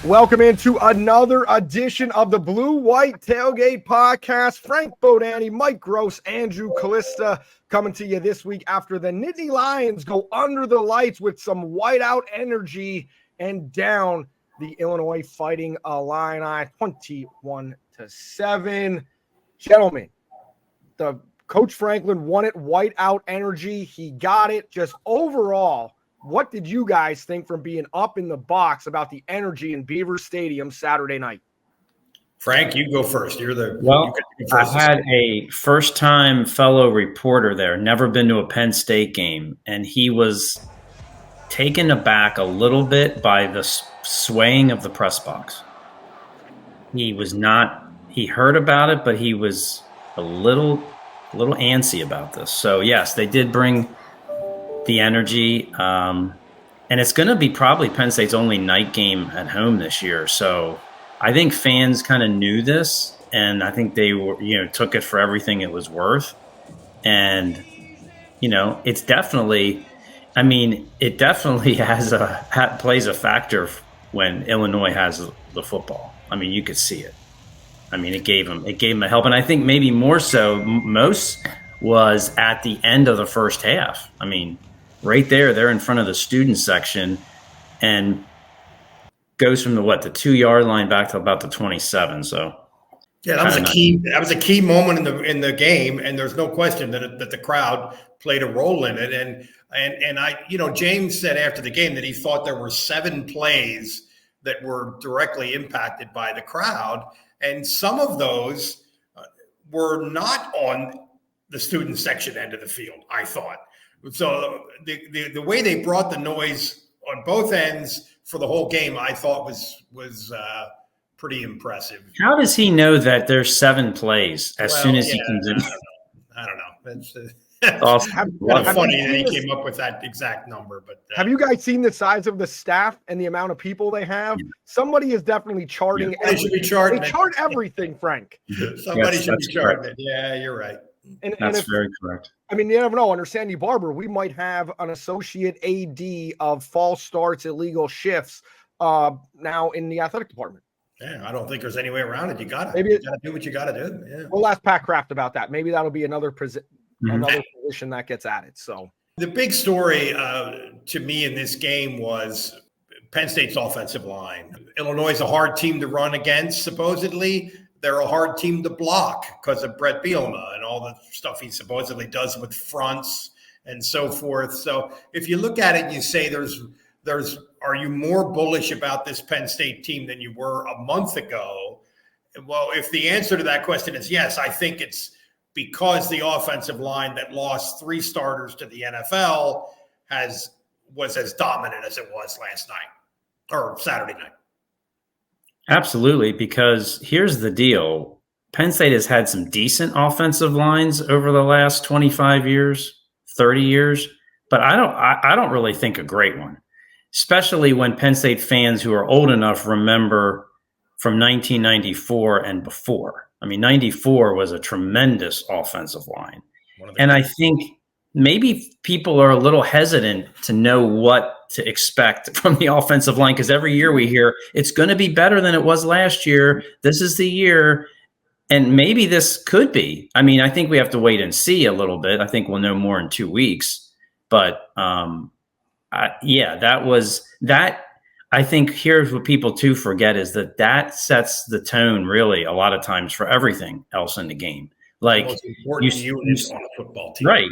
Welcome into another edition of the BlueWhite Tailgate Pawcast. Frank Bodani, Mike Gross, Andrew Callista coming to you this week after the Nittany Lions go under the lights with some whiteout energy and down the Illinois Fighting Illini 21-7. Gentlemen, the Coach Franklin wanted whiteout energy. He got it. Just overall, what did you guys think from being up in the box about the energy in Beaver Stadium Saturday night? Frank, you go first. I had a first-time fellow reporter there, never been to a Penn State game, and he was taken aback a little bit by the swaying of the press box. He was not – he heard about it, but he was a little antsy about this. So, yes, they did bring – the energy, and it's going to be probably Penn State's only night game at home this year. So I think fans kind of knew this, and I think they were, took it for everything it was worth. And, it's definitely, it definitely plays a factor when Illinois has the football. You could see it. It gave them a help. And I think maybe more so, most was at the end of the first half. Right there, they're in front of the student section and goes from the 2-yard line back to about the 27. So yeah, that was a key moment in the game, and there's no question that the crowd played a role in it. And I, James said after the game that he thought there were 7 plays that were directly impacted by the crowd, and some of those were not on the student section end of the field, I thought. So the way they brought the noise on both ends for the whole game, I thought was pretty impressive. How does he know that there's 7 plays soon as he comes in? I don't know. That's awesome. Funny that he came up with that exact number. But have you guys seen the size of the staff and the amount of people they have? Somebody is definitely charting. They should be charting. They chart everything, Frank. Somebody should be charting it. Yeah, you're right. That's very correct. You never know. Under Sandy Barber, we might have an associate AD of false starts, illegal shifts now in the athletic department. Yeah, I don't think there's any way around it. You got to do what you got to do. Yeah. We'll ask Pat Kraft about that. Maybe that'll be another position that gets added. So the big story to me in this game was Penn State's offensive line. Illinois is a hard team to run against, supposedly. They're a hard team to block because of Brett Bielema and all the stuff he supposedly does with fronts and so forth. So if you look at it and you say are you more bullish about this Penn State team than you were a month ago? Well, if the answer to that question is yes, I think it's because the offensive line that lost 3 starters to the NFL was as dominant as it was last night or Saturday night. Absolutely, because here's the deal. Penn State has had some decent offensive lines over the last 25 years, 30 years, but I don't really think a great one, especially when Penn State fans who are old enough remember from 1994 and before. 94 was a tremendous offensive line. And I think maybe people are a little hesitant to know what to expect from the offensive line because every year we hear it's going to be better than it was last year. This is the year. And maybe this could be. I think we have to wait and see a little bit. I think we'll know more in 2 weeks. But that was that. I think here's what people too forget is that sets the tone really a lot of times for everything else in the game. Like the most important unit on a football team. Right.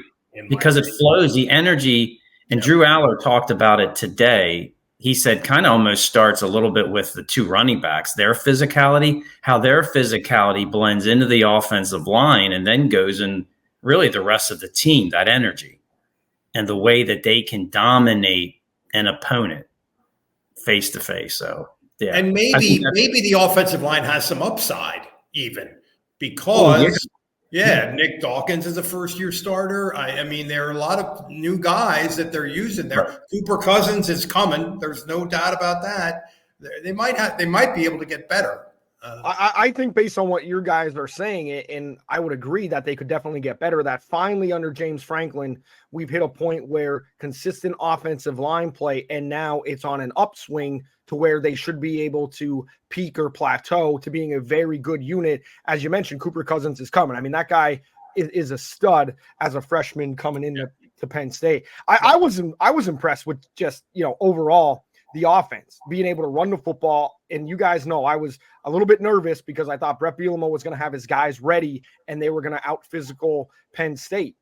Because it flows, the energy, and Drew Allar talked about it today. He said kind of almost starts a little bit with the 2 running backs, their physicality, how their physicality blends into the offensive line and then goes in really the rest of the team, that energy and the way that they can dominate an opponent face to face. So, yeah. And maybe the offensive line has some upside even because Nick Dawkins is a first-year starter. There are a lot of new guys that they're using there. Right. Cooper Cousins is coming. There's no doubt about that. They might be able to get better. I think based on what your guys are saying, and I would agree that they could definitely get better, that finally under James Franklin, we've hit a point where consistent offensive line play, and now it's on an upswing to where they should be able to peak or plateau to being a very good unit. As you mentioned, Cooper Cousins is coming. I mean, that guy is a stud as a freshman coming into to Penn State. I was impressed with just, overall the offense, being able to run the football. And you guys know I was a little bit nervous because I thought Brett Bielema was going to have his guys ready and they were going to out physical Penn State.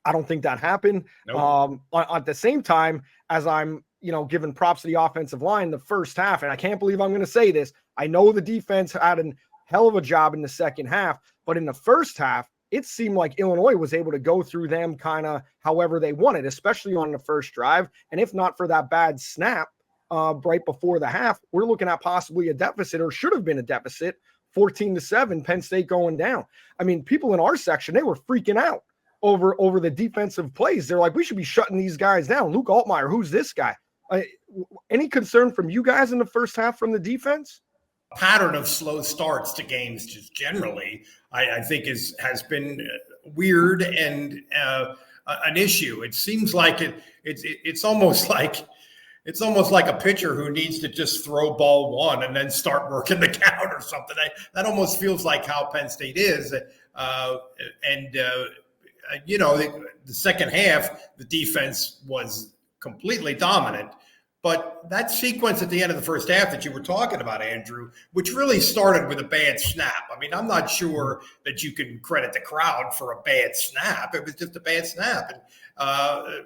I don't think that happened. Nope. At the same time, as I'm, giving props to the offensive line the first half, and I can't believe I'm going to say this. I know the defense had a hell of a job in the second half, but in the first half, it seemed like Illinois was able to go through them kind of however they wanted, especially on the first drive. And if not for that bad snap, right before the half, we're looking at possibly a deficit, or should have been a deficit, 14-7, Penn State going down. I mean, people in our section, they were freaking out over the defensive plays. They're like, we should be shutting these guys down. Luke Altmaier, who's this guy? Any concern from you guys in the first half from the defense? Pattern of slow starts to games just generally, I think has been weird and an issue. It seems like it's almost like a pitcher who needs to just throw ball one and then start working the count or something. That almost feels like how Penn State is. The second half, the defense was completely dominant. But that sequence at the end of the first half that you were talking about, Andrew, which really started with a bad snap. I mean, I'm not sure that you can credit the crowd for a bad snap. It was just a bad snap. And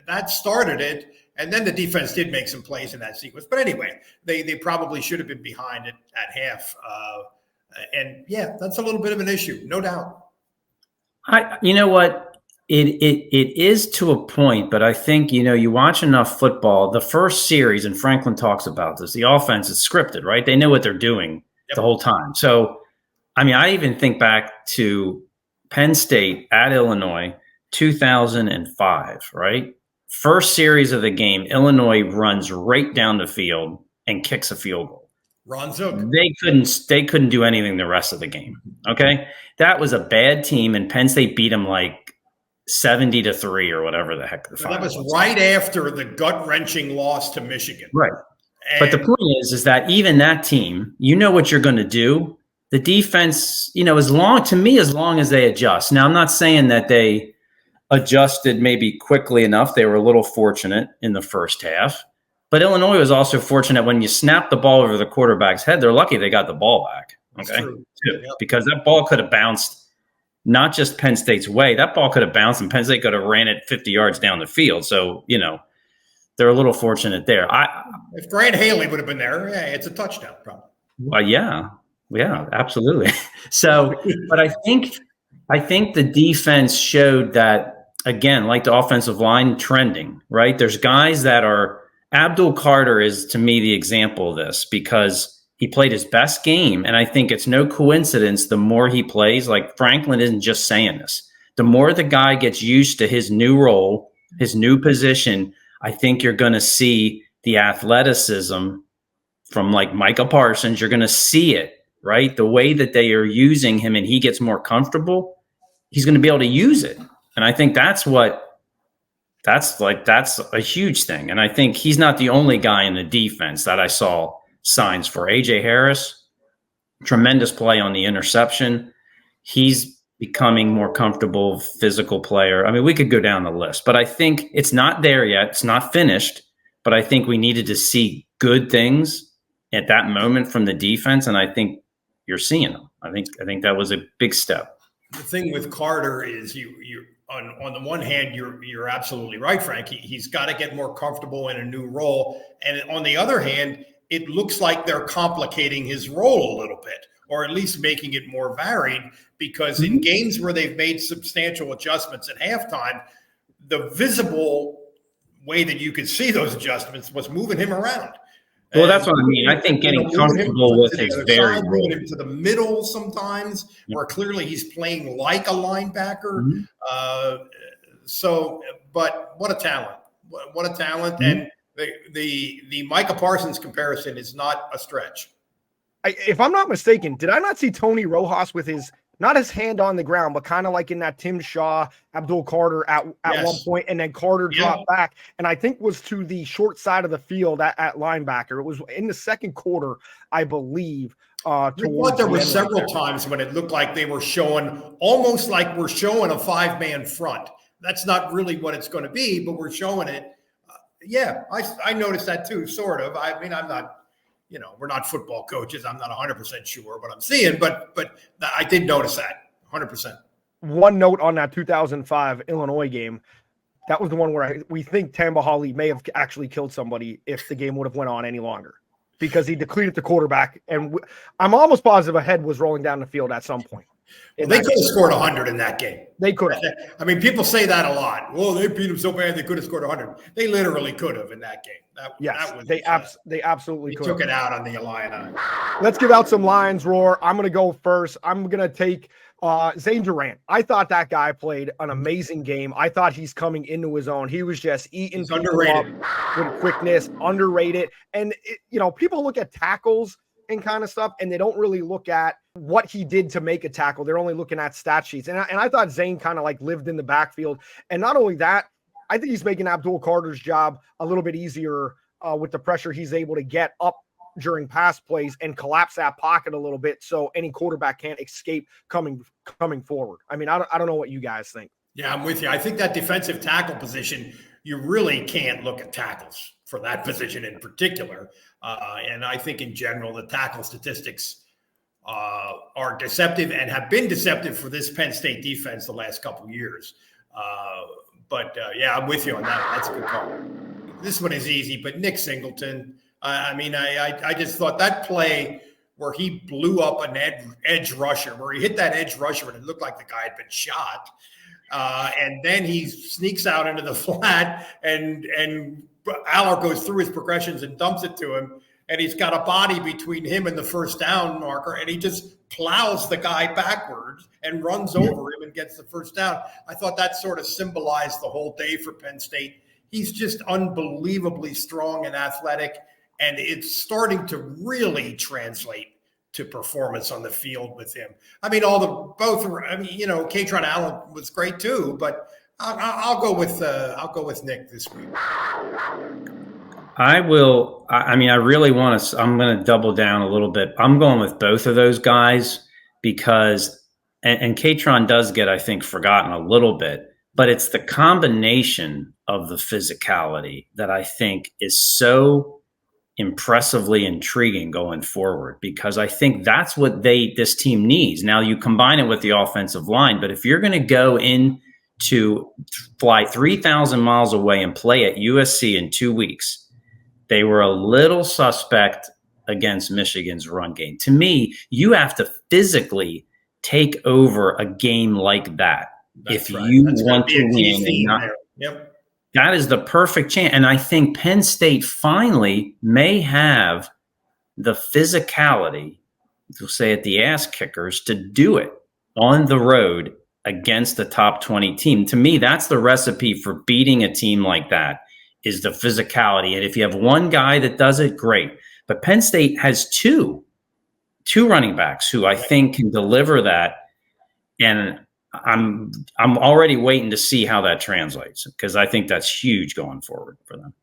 that started it. And then the defense did make some plays in that sequence. But anyway, they probably should have been behind it at half. And yeah, that's a little bit of an issue, no doubt. You know what? It is to a point, but I think, you watch enough football, the first series, and Franklin talks about this, the offense is scripted, right? They know what they're doing the whole time. So, I mean, I even think back to Penn State at Illinois, 2005, right? First series of the game, Illinois runs right down the field and kicks a field goal. Ron Zook. They couldn't do anything the rest of the game. Okay. That was a bad team, and Penn State beat them like 70-3 or whatever the heck the final was. That was right after the gut-wrenching loss to Michigan. Right. But the point is that even that team, what you're going to do. The defense, as long as they adjust. Now, I'm not saying that they adjusted maybe quickly enough. They were a little fortunate in the first half. But Illinois was also fortunate when you snap the ball over the quarterback's head. They're lucky they got the ball back. Okay, because that ball could have bounced not just Penn State's way. That ball could have bounced, and Penn State could have ran it 50 yards down the field. So they're a little fortunate there. If Grant Haley would have been there, it's a touchdown, probably. Well, yeah, absolutely. So, but I think the defense showed that, again, like the offensive line trending, right? There's guys that are. Abdul Carter is, to me, the example of this because he played his best game. And I think it's no coincidence the more he plays, like Franklin isn't just saying this, the more the guy gets used to his new role, his new position, I think you're going to see the athleticism from like Micah Parsons. You're going to see it, right? The way that they are using him and he gets more comfortable, he's going to be able to use it. And I think that's a huge thing. And I think he's not the only guy in the defense that I saw signs for. AJ Harris, tremendous play on the interception. He's becoming more comfortable, physical player. I mean, we could go down the list, but I think it's not there yet. It's not finished, but I think we needed to see good things at that moment from the defense. And I think you're seeing them. I think that was a big step. The thing with Carter is you on the one hand, you're absolutely right, Frank. He's got to get more comfortable in a new role. And on the other hand, it looks like they're complicating his role a little bit, or at least making it more varied, because in games where they've made substantial adjustments at halftime, the visible way that you could see those adjustments was moving him around. Well, that's what I mean. I think getting comfortable with his very moving him to the middle sometimes, where clearly he's playing like a linebacker. But what a talent! What a talent! And the Micah Parsons comparison is not a stretch. if I'm not mistaken, did I not see Tony Rojas with not his hand on the ground, but kind of like in that Tim Shaw, Abdul Carter at one point, and then Carter dropped back, and I think was to the short side of the field at linebacker. It was in the second quarter, I believe. I thought there were several times when it looked like they were showing, almost like we're showing a 5-man front. That's not really what it's going to be, but we're showing it. I noticed that too, sort of. I mean, I'm not, we're not football coaches. I'm not 100% sure what I'm seeing, but I did notice that 100%. One note on that 2005 Illinois game. That was the one where we think Tamba Hawley may have actually killed somebody if the game would have went on any longer, because he depleted the quarterback. And I'm almost positive a head was rolling down the field at some point. Well, they could have scored 100 in that game. They could have. I mean, people say that a lot. Well, they beat them so bad they could have scored 100. They literally could have in that game. They absolutely could. Took it out on the Illini. Let's give out some Lions roar. I'm going to go first. I'm going to take Zane Durant. I thought that guy played an amazing game. I thought he's coming into his own. He was just eating people up with quickness, underrated. And, people look at tackles and kind of stuff, and they don't really look at what he did to make a tackle. They're only looking at stat sheets. And I thought Zane kind of like lived in the backfield. And not only that, I think he's making Abdul Carter's job a little bit easier with the pressure he's able to get up during pass plays and collapse that pocket a little bit so any quarterback can't escape coming forward. I mean, I don't know what you guys think. Yeah, I'm with you. I think that defensive tackle position, you really can't look at tackles for that position in particular. And I think in general, the tackle statistics are deceptive and have been deceptive for this Penn State defense the last couple of years. But I'm with you on that. That's a good call. This one is easy, but Nick Singleton, I just thought that play where he blew up an edge rusher, where he hit that edge rusher and it looked like the guy had been shot. And then he sneaks out into the flat and Allar goes through his progressions and dumps it to him. And he's got a body between him and the first down marker, and he just plows the guy backwards and runs over him and gets the first down. I thought that sort of symbolized the whole day for Penn State. He's just unbelievably strong and athletic, and it's starting to really translate to performance on the field with him. I mean, Katron Allen was great too, but I'll go with Nick this week. I will. I really want to. I'm going to double down a little bit. I'm going with both of those guys because, and Katron does get, I think, forgotten a little bit, but it's the combination of the physicality that I think is so impressively intriguing going forward, because I think that's what this team needs. Now you combine it with the offensive line, but if you're going to go in to fly 3,000 miles away and play at USC in 2 weeks, they were a little suspect against Michigan's run game. To me, you have to physically take over a game like that. That's if right. You That's want to win. Yep. That is the perfect chance. And I think Penn State finally may have the physicality, we'll say it, the ass kickers, to do it on the road against the top 20 team. To me, that's the recipe for beating a team like that, is the physicality. And if you have one guy that does it, great. But Penn State has two running backs who I think can deliver that. And I'm already waiting to see how that translates, because I think that's huge going forward for them.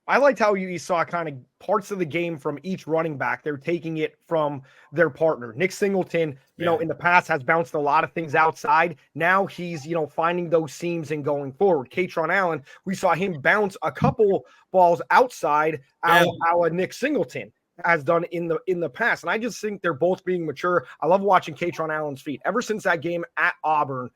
I liked how you saw kind of parts of the game from each running back. They're taking it from their partner. Nick Singleton, in the past has bounced a lot of things outside. Now he's, finding those seams and going forward. Katron Allen, we saw him bounce a couple balls outside our Nick Singleton has done in the past. And I just think they're both being mature. I love watching Katron Allen's feet. Ever since that game at Auburn,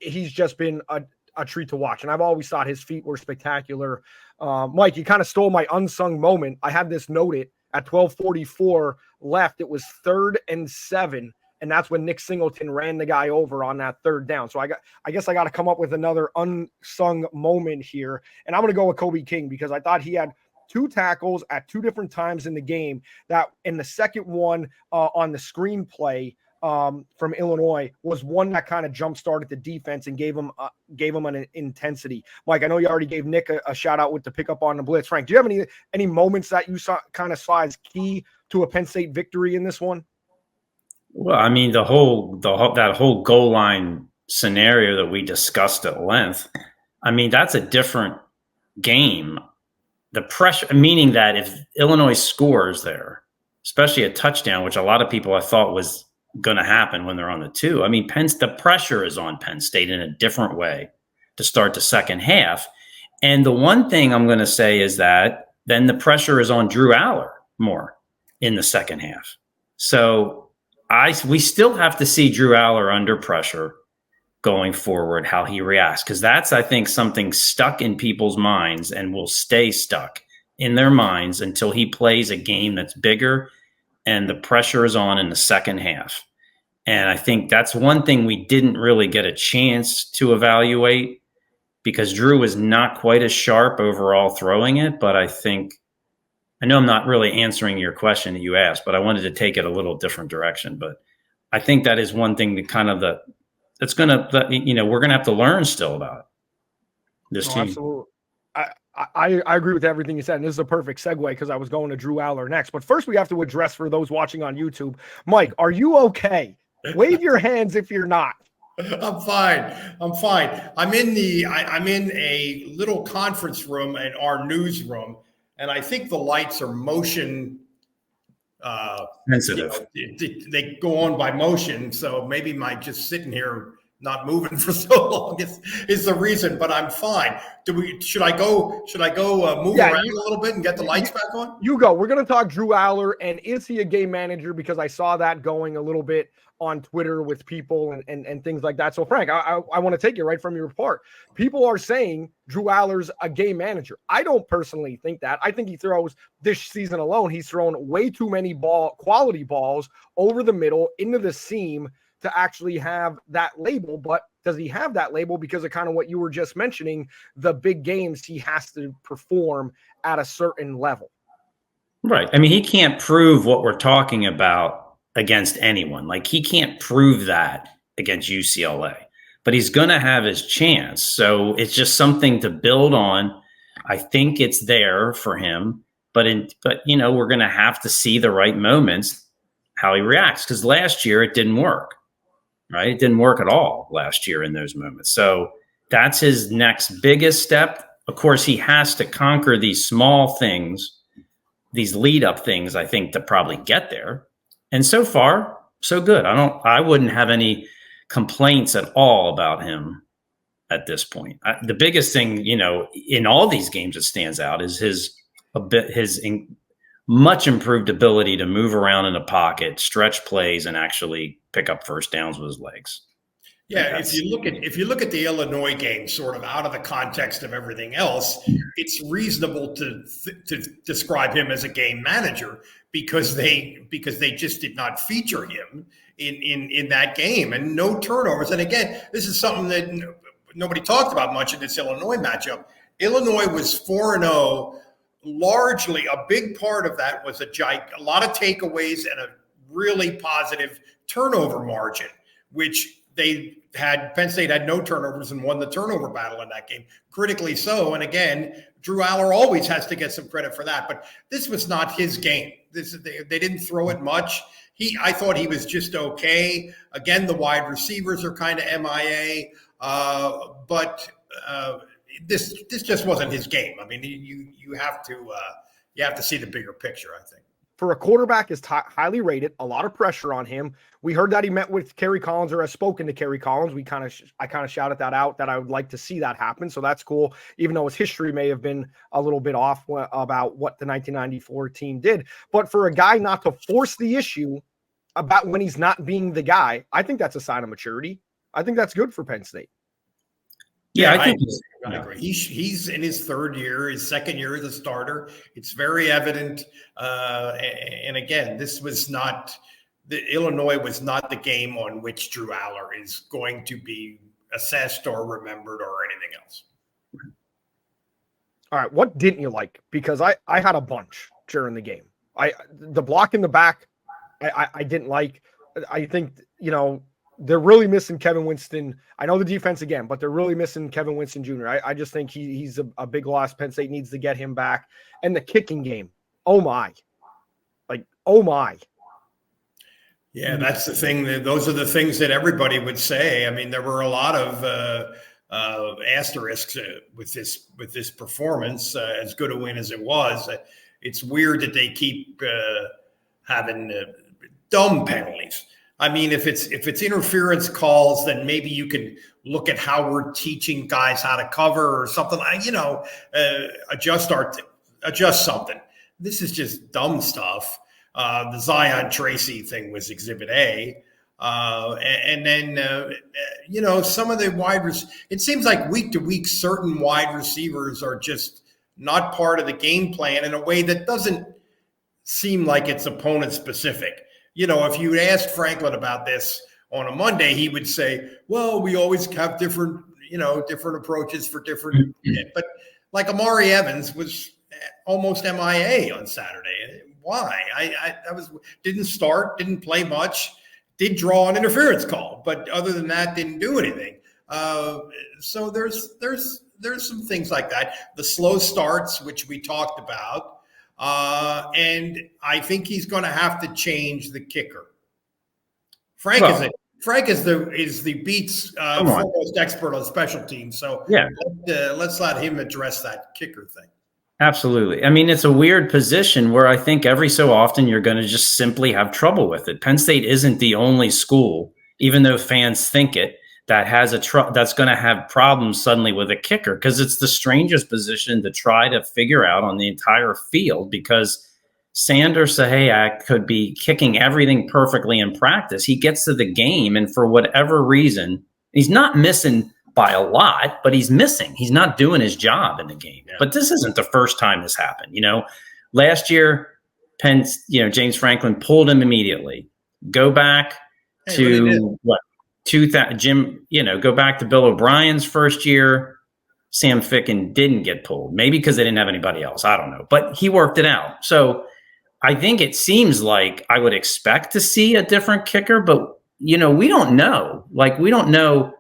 he's just been a treat to watch. And I've always thought his feet were spectacular. Mike, you kind of stole my unsung moment. I had this noted at 12:44 left. It was 3rd and 7. And that's when Nick Singleton ran the guy over on that 3rd down. So I guess I got to come up with another unsung moment here. And I'm going to go with Kobe King, because I thought he had 2 tackles at 2 different times in the game. That in the second one on the screenplay from Illinois was one that kind of jump-started the defense and gave him an intensity. Mike, I know you already gave Nick a shout-out with the pickup on the blitz. Frank, do you have any moments that you saw as key to a Penn State victory in this one? Well, I mean, that whole goal line scenario that we discussed at length, I mean, that's a different game. The pressure, meaning that if Illinois scores there, especially a touchdown, which a lot of people I thought was going to happen when they're on the 2. I mean, the pressure is on Penn State in a different way to start the second half. And the one thing I'm going to say is that then the pressure is on Drew Allar more in the second half. So we still have to see Drew Allar under pressure going forward, how he reacts, because that's, I think, something stuck in people's minds and will stay stuck in their minds until he plays a game that's bigger and the pressure is on in the second half. And I think that's one thing we didn't really get a chance to evaluate because Drew was not quite as sharp overall throwing it. But I know I'm not really answering your question that you asked, but I wanted to take it a little different direction. But I think that is one thing that kind of we're going to have to learn still about this team. Absolutely. I agree with everything you said, and this is a perfect segue because I was going to Drew Allar next. But first, we have to address for those watching on YouTube. Mike, are you okay? Wave your hands if you're not. I'm fine. I'm in a little conference room in our newsroom, and I think the lights are motion sensitive. They go on by motion, so maybe my just sitting here not moving for so long is the reason. But I'm fine. Should I go move around a little bit and get the lights back on? You go. We're going to talk Drew Allar, and is he a game manager? Because I saw that going a little bit on Twitter with people and things like that. So Frank, I want to take it right from your part. People are saying Drew Allar's a game manager. I don't personally think that. I think he throws this season alone. He's thrown way too many quality balls over the middle into the seam to actually have that label. But does he have that label because of kind of what you were just mentioning, the big games he has to perform at a certain level? Right. I mean, he can't prove what we're talking about against anyone. Like, he can't prove that against UCLA, but he's going to have his chance. So it's just something to build on. I think it's there for him, but we're going to have to see the right moments, how he reacts. Because last year it didn't work, right? It didn't work at all last year in those moments. So that's his next biggest step. Of course, he has to conquer these small things, these lead up things, I think, to probably get there. And so far, so good. I wouldn't have any complaints at all about him at this point. The biggest thing, in all these games that stands out is his much improved ability to move around in a pocket, stretch plays, and actually pick up first downs with his legs. Yeah, if you look at the Illinois game, sort of out of the context of everything else, it's reasonable to describe him as a game manager because they just did not feature him in that game, and no turnovers. And again, this is something that nobody talked about much in this Illinois matchup. Illinois was 4-0. Largely, a big part of that was a lot of takeaways and a really positive turnover margin, which Penn State had no turnovers and won the turnover battle in that game, critically so. And again, Drew Allar always has to get some credit for that, but this was not his game. They didn't throw it much. I thought he was just okay. Again, the wide receivers are kind of MIA, but this just wasn't his game. I mean, you have to see the bigger picture, I think. For a quarterback is highly rated, a lot of pressure on him. We heard that he met with Kerry Collins or has spoken to Kerry Collins. I kind of shouted that out, that I would like to see that happen. So that's cool, even though his history may have been a little bit off about what the 1994 team did. But for a guy not to force the issue about when he's not being the guy, I think that's a sign of maturity. I think that's good for Penn State. Yeah, I think I agree. He's in his third year, his second year as a starter. It's very evident. And again, Illinois was not the game on which Drew Allar is going to be assessed or remembered or anything else. All right, what didn't you like? Because I had a bunch during the game. The block in the back, I didn't like. I think, they're really missing Kevin Winston. I know the defense again, but they're really missing Kevin Winston Jr. I just think he's a big loss. Penn State needs to get him back. And the kicking game, oh my. Like, oh my. Yeah, that's the thing. Those are the things that everybody would say. I mean, there were a lot of asterisks with this performance, as good a win as it was. It's weird that they keep having dumb penalties. I mean, if it's interference calls, then maybe you can look at how we're teaching guys how to cover or something. Adjust something. This is just dumb stuff. The Zion Tracy thing was Exhibit A. And then, some of the it seems like week to week, certain wide receivers are just not part of the game plan in a way that doesn't seem like it's opponent specific. If you asked Franklin about this on a Monday, he would say, well, we always have different approaches for different, but like Amari Evans was almost MIA on Saturday. Why? Didn't start, didn't play much, did draw an interference call, but other than that, didn't do anything. So there's some things like that. The slow starts, which we talked about, and I think he's going to have to change the kicker. Frank is the Beats foremost expert on special teams. So yeah, let's let him address that kicker thing. Absolutely. I mean, it's a weird position where I think every so often you're going to just simply have trouble with it. Penn State isn't the only school, even though fans think it, that has that's going to have problems suddenly with a kicker, because it's the strangest position to try to figure out on the entire field, because Sander Sahayak could be kicking everything perfectly in practice. He gets to the game, and for whatever reason, he's not missing by a lot, but he's missing. He's not doing his job in the game. Yeah. But this isn't the first time this happened. Last year, James Franklin pulled him immediately. Go back to go back to Bill O'Brien's first year. Sam Ficken didn't get pulled, maybe because they didn't have anybody else. I don't know, but he worked it out. So I think it seems like I would expect to see a different kicker, but we don't know. We don't know.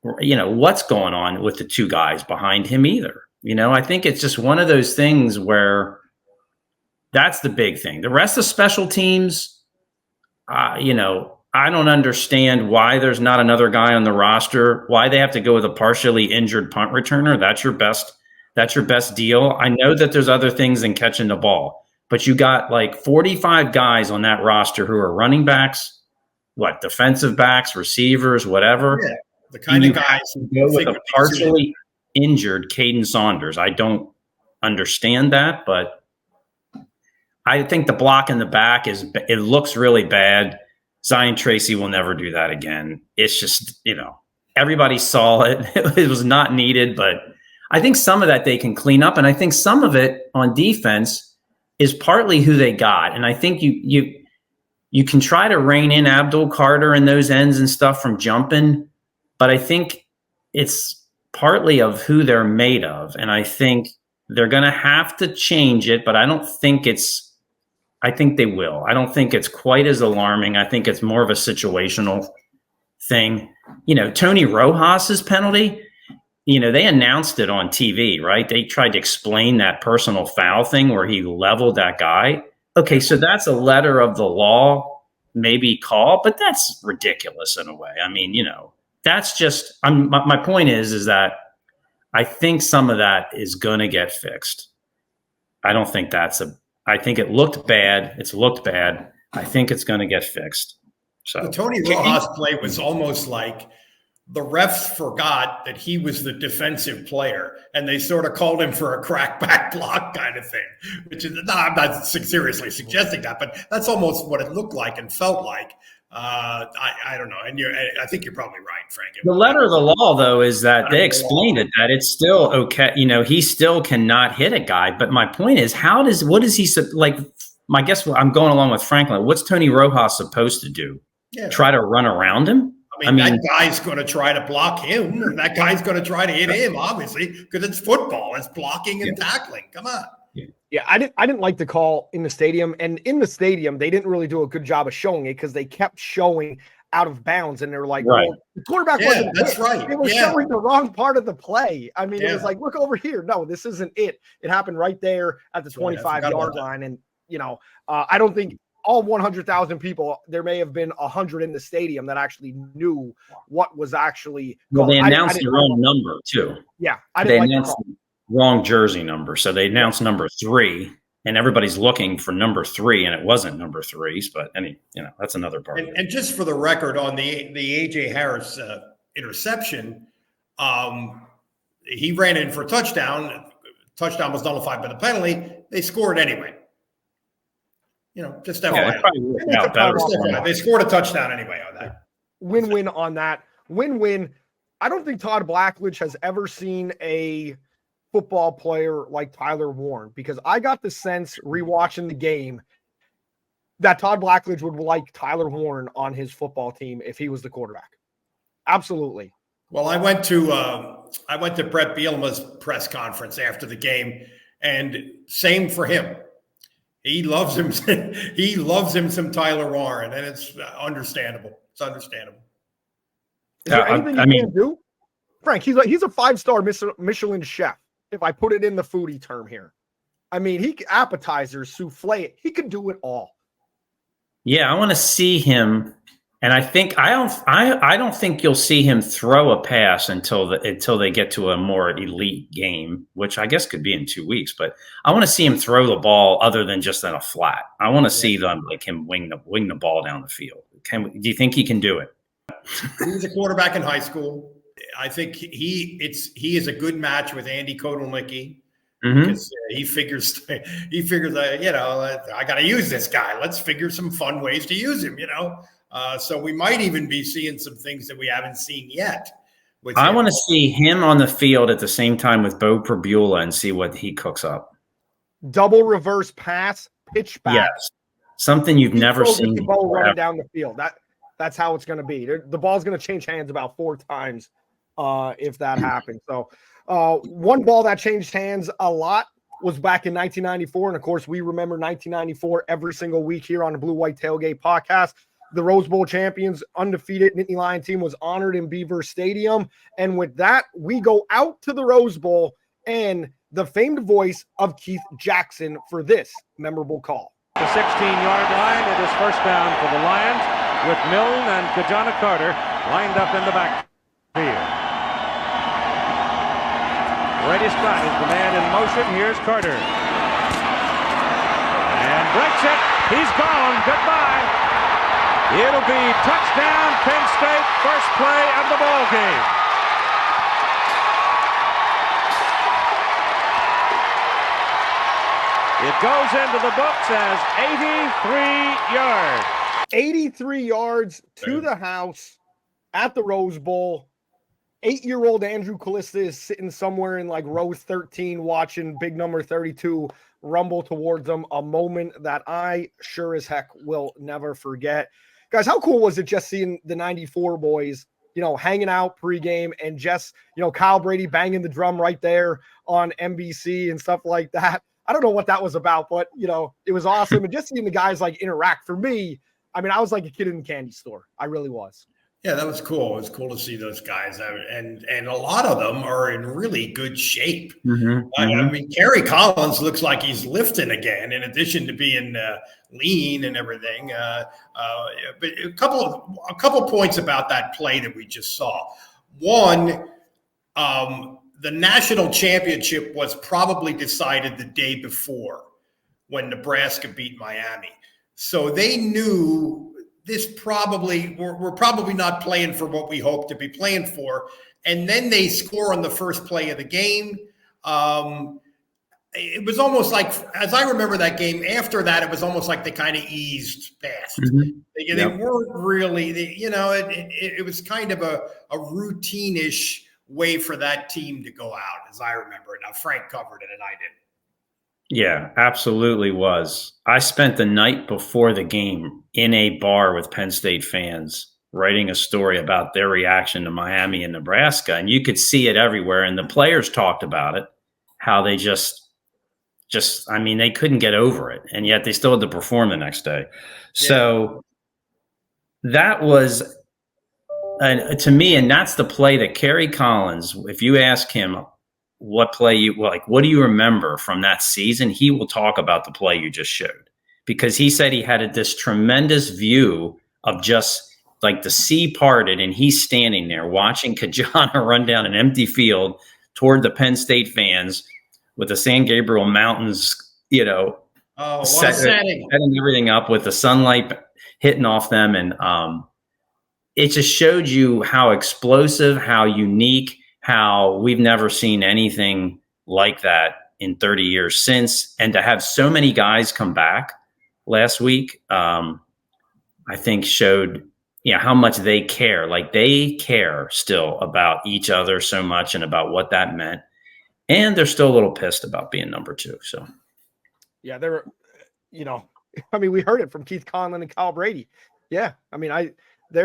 What's going on with the two guys behind him either. I think it's just one of those things where that's the big thing. The rest of special teams, I don't understand why there's not another guy on the roster, why they have to go with a partially injured punt returner. That's your best deal. I know that there's other things than catching the ball, but you got 45 guys on that roster who are running backs, defensive backs, receivers, whatever. Yeah. The kind of guys who go with a partially injured Caden Saunders. I don't understand that, but I think the block in the back it looks really bad. Zion Tracy will never do that again. It's just, everybody saw it. It was not needed, but I think some of that they can clean up. And I think some of it on defense is partly who they got. And I think you can try to rein in Abdul Carter and those ends and stuff from jumping, but I think it's partly of who they're made of. And I think they're going to have to change it, but I think they will. I don't think it's quite as alarming. I think it's more of a situational thing. Tony Rojas's penalty, they announced it on TV, right? They tried to explain that personal foul thing where he leveled that guy. Okay, so that's a letter of the law, maybe call, but that's ridiculous in a way. I mean, that's just my point is that I think some of that is going to get fixed. I don't think I think it looked bad. It's looked bad. I think it's going to get fixed. So the Tony Rojas play was almost like the refs forgot that he was the defensive player, and they sort of called him for a crackback block kind of thing, which is I'm not seriously suggesting that, but that's almost what it looked like and felt like. I don't know. And I think you're probably right, Frank. The letter of the law, though, is that they explained it, that it's still okay. He still cannot hit a guy. But my point is, what is he like? I guess I'm going along with Franklin. What's Tony Rojas supposed to do? Yeah. Try to run around him? I mean, that guy's going to try to block him. That guy's going to try to hit him, obviously, because it's football. It's blocking and tackling. Come on. Yeah, I didn't like the call in the stadium. And in the stadium, they didn't really do a good job of showing it because they kept showing out of bounds. And they're like, right. Well, the quarterback wasn't that's hit. right. They were showing the wrong part of the play. I mean, it was like, look over here. No, this isn't it. It happened right there at the 25-yard line. And I don't think all 100,000 people, there may have been 100 in the stadium that actually knew what was actually well, called. they announced the wrong number too. Yeah, I didn't they announced the wrong jersey number. So they announced number 3, and everybody's looking for number 3, and it wasn't number 3. But that's another part. And just for the record, on the AJ Harris interception, he ran in for a touchdown. Touchdown was nullified by the penalty. They scored anyway. Just FYI. They scored a touchdown anyway on that. Win-win on that. Win-win. I don't think Todd Blackledge has ever seen a football player like Tyler Warren, because I got the sense rewatching the game that Todd Blackledge would like Tyler Warren on his football team if he was the quarterback. Absolutely. Well, I went to Brett Bielema's press conference after the game, and same for him. He loves him. He loves him some Tyler Warren, and it's understandable. It's understandable. Is there anything you can do? Frank, he's a 5-star Michelin chef, if I put it in the foodie term here. I mean, appetizers, souffle, he could do it all. Yeah, I want to see him, and I don't think you'll see him throw a pass until they get to a more elite game, which I guess could be in 2 weeks. But I want to see him throw the ball other than just in a flat. I want to see them him wing the ball down the field. Do you think he can do it? He was a quarterback in high school. I think he is a good match with Andy Kotelnicki. Because he figures, I got to use this guy. Let's figure some fun ways to use him, So we might even be seeing some things that we haven't seen yet. I want to see him on the field at the same time with Bo Prabula and see what he cooks up. Double reverse pass, pitch back. Yes. Something you've never seen. The ball running down the field. That's how it's going to be. The ball's going to change hands about 4 times if that happens. So one ball that changed hands a lot was back in 1994. And of course, we remember 1994 every single week here on the BlueWhite Tailgate Pawcast. The Rose Bowl champions, undefeated Nittany Lion team, was honored in Beaver Stadium. And with that, we go out to the Rose Bowl and the famed voice of Keith Jackson for this memorable call. The 16-yard line, it is first down for the Lions with Milne and Kajana Carter lined up in the backfield. Brady Scott is the man in motion. Here's Carter. And breaks it. He's gone. Goodbye. It'll be touchdown, Penn State, first play of the ball game. It goes into the books as 83 yards. 83 yards to the house at the Rose Bowl. 8-year-old Andrew Callista is sitting somewhere in like row 13 watching big number 32 rumble towards them. A moment that I sure as heck will never forget. Guys, how cool was it just seeing the 94 boys, hanging out pregame and just, Kyle Brady banging the drum right there on NBC and stuff like that. I don't know what that was about, but, it was awesome. And just seeing the guys like interact for me, I mean, I was like a kid in the candy store. I really was. Yeah, that was cool. It was cool to see those guys, and a lot of them are in really good shape. I mean, Kerry Collins looks like he's lifting again, in addition to being lean and everything. But a couple points about that play that we just saw. One, the national championship was probably decided the day before when Nebraska beat Miami, so they knew. We're probably not playing for what we hope to be playing for. And then they score on the first play of the game. It was almost like, as I remember that game, after that, it was almost like they kind of eased past. They weren't really, it was kind of a routine-ish way for that team to go out, as I remember it. Now, Frank covered it and I didn't. Yeah, absolutely was. I spent the night before the game in a bar with Penn State fans writing a story about their reaction to Miami and Nebraska, and you could see it everywhere. And the players talked about it, how they they couldn't get over it, and yet they still had to perform the next day. Yeah. So that was, to me, and that's the play that Kerry Collins, if you ask him, what play what do you remember from that season? He will talk about the play you just showed. because he said he had this tremendous view of just like the sea parted, and he's standing there watching Kajana run down an empty field toward the Penn State fans with the San Gabriel Mountains, setting everything up with the sunlight hitting off them. And it just showed you how explosive, how unique, how we've never seen anything like that in 30 years since. And to have so many guys come back last week, I think showed how much they care. Like, they care still about each other so much and about what that meant. And they're still a little pissed about being number 2. So, yeah, they're, we heard it from Keith Conlon and Kyle Brady. Yeah. They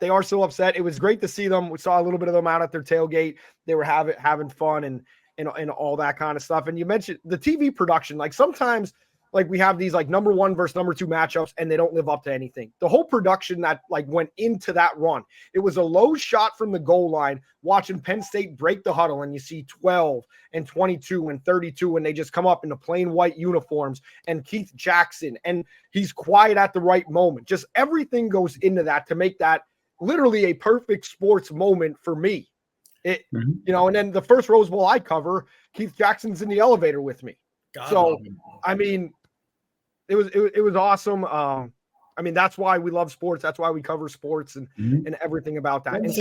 are so upset. It was great to see them. We saw a little bit of them out at their tailgate. They were having fun and all that kind of stuff. And you mentioned the TV production. Like, sometimes, like, we have these like number 1 versus number 2 matchups, and they don't live up to anything. The whole production that like went into that run, it was a low shot from the goal line, watching Penn State break the huddle, and you see 12 and 22 and 32, and they just come up in the plain white uniforms, and Keith Jackson, and he's quiet at the right moment. Just everything goes into that to make that literally a perfect sports moment for me. And then the first Rose Bowl I cover, Keith Jackson's in the elevator with me. It was awesome. That's why we love sports. That's why we cover sports and everything about that. One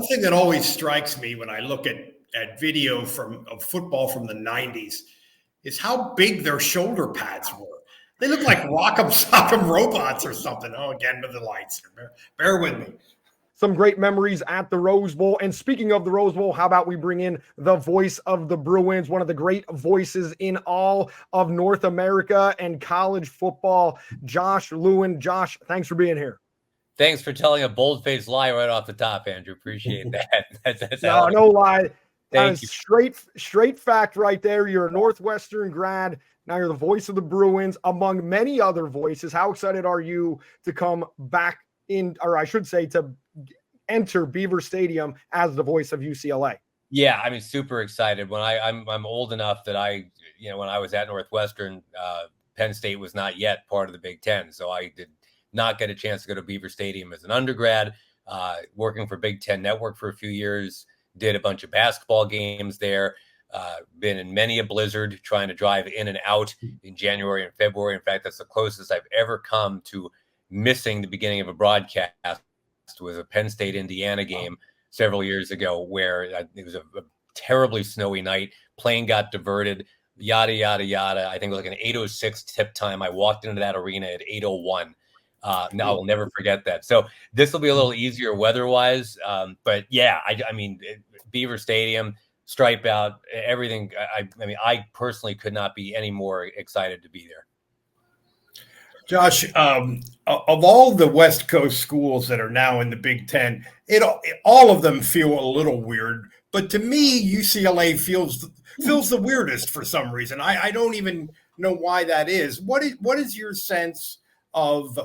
thing that always strikes me when I look at video of football from the 90s is how big their shoulder pads were. They look like Rock'em Sock'em robots or something. Oh, again with the lights. Bear with me. Some great memories at the Rose Bowl. And speaking of the Rose Bowl, how about we bring in the voice of the Bruins, one of the great voices in all of North America and college football, Josh Lewin. Josh, thanks for being here. Thanks for telling a bold-faced lie right off the top, Andrew. Appreciate that. No lie. Thank you. Straight fact right there. You're a Northwestern grad. Now you're the voice of the Bruins, among many other voices. How excited are you to come back in, or I should say, to enter Beaver Stadium as the voice of UCLA? Yeah, super excited. When I'm old enough that when I was at Northwestern, Penn State was not yet part of the Big Ten, so I did not get a chance to go to Beaver Stadium as an undergrad. Working for Big Ten Network for a few years, did a bunch of basketball games there. Been in many a blizzard trying to drive in and out in January and February. In fact, that's the closest I've ever come to missing the beginning of a broadcast. Was a Penn State Indiana game several years ago where it was a terribly snowy night. Plane got diverted, yada, yada, yada. I think it was like an 8:06 tip time. I walked into that arena at 8:01. Now I'll never forget that. So this will be a little easier weather-wise. But yeah, Beaver Stadium, stripe out, everything. I personally could not be any more excited to be there. Josh, of all the West Coast schools that are now in the Big Ten, all of them feel a little weird. But to me, UCLA feels the weirdest for some reason. I don't even know why that is. What is your sense of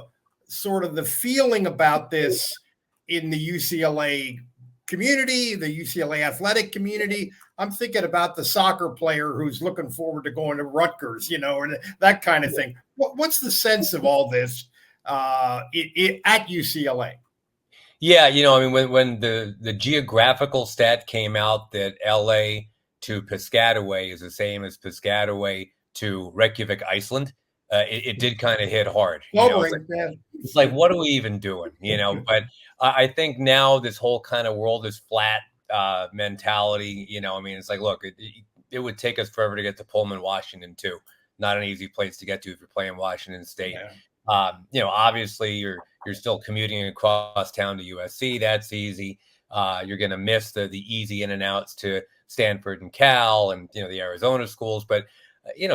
sort of the feeling about this in the UCLA community, the UCLA athletic community? I'm thinking about the soccer player who's looking forward to going to Rutgers, and that kind of thing. What's the sense of all this at UCLA? Yeah, when the geographical stat came out that LA to Piscataway is the same as Piscataway to Reykjavik, Iceland, it did kind of hit hard. It's like, what are we even doing? But I think now this whole kind of world is flat mentality. It's like, look, it would take us forever to get to Pullman, Washington, too. Not an easy place to get to if you're playing Washington State. Yeah. Obviously you're still commuting across town to USC. That's easy. You're going to miss the easy in and outs to Stanford and Cal and, the Arizona schools. But,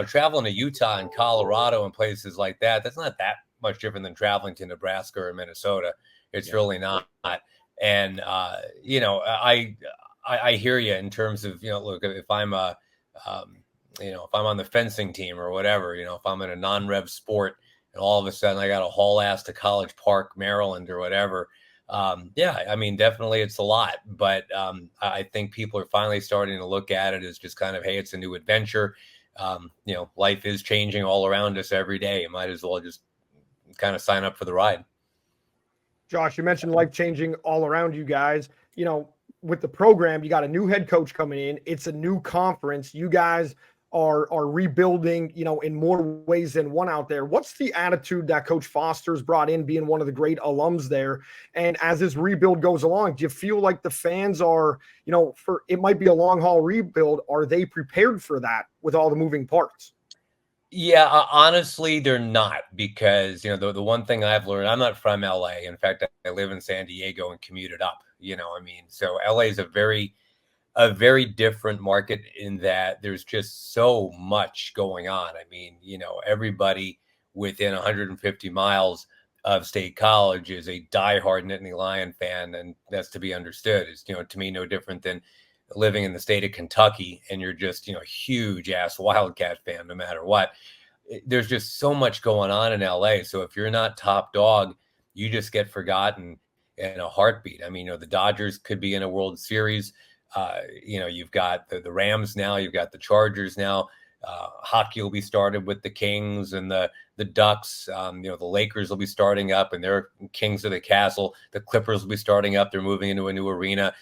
traveling to Utah and Colorado and places like that, that's not that much different than traveling to Nebraska or Minnesota. It's really not. And, I hear you in terms of, look, if I'm if I'm on the fencing team or whatever, if I'm in a non-rev sport and all of a sudden I got to haul ass to College Park, Maryland or whatever. Definitely it's a lot, but I think people are finally starting to look at it as just kind of, hey, it's a new adventure. life is changing all around us every day. You might as well just kind of sign up for the ride. Josh, you mentioned life changing all around you guys. With the program, you got a new head coach coming in. It's a new conference. You guys are rebuilding, in more ways than one out there. What's the attitude that Coach Foster's brought in, being one of the great alums there? And as this rebuild goes along, do you feel like the fans are, it might be a long haul rebuild. Are they prepared for that with all the moving parts? Yeah, honestly, they're not, because, the one thing I've learned, I'm not from LA. In fact, I live in San Diego and commuted up, so LA is a very different market in that there's just so much going on. Everybody within 150 miles of State College is a diehard Nittany Lion fan, and that's to be understood. It's, to me, no different than living in the state of Kentucky and you're just, a huge ass Wildcat fan, no matter what. There's just so much going on in LA. So if you're not top dog, you just get forgotten in a heartbeat. The Dodgers could be in a World Series. You've got the Rams now, you've got the Chargers now. Hockey will be started with the Kings and the Ducks. The Lakers will be starting up and they're kings of the castle. The Clippers will be starting up. They're moving into a new arena.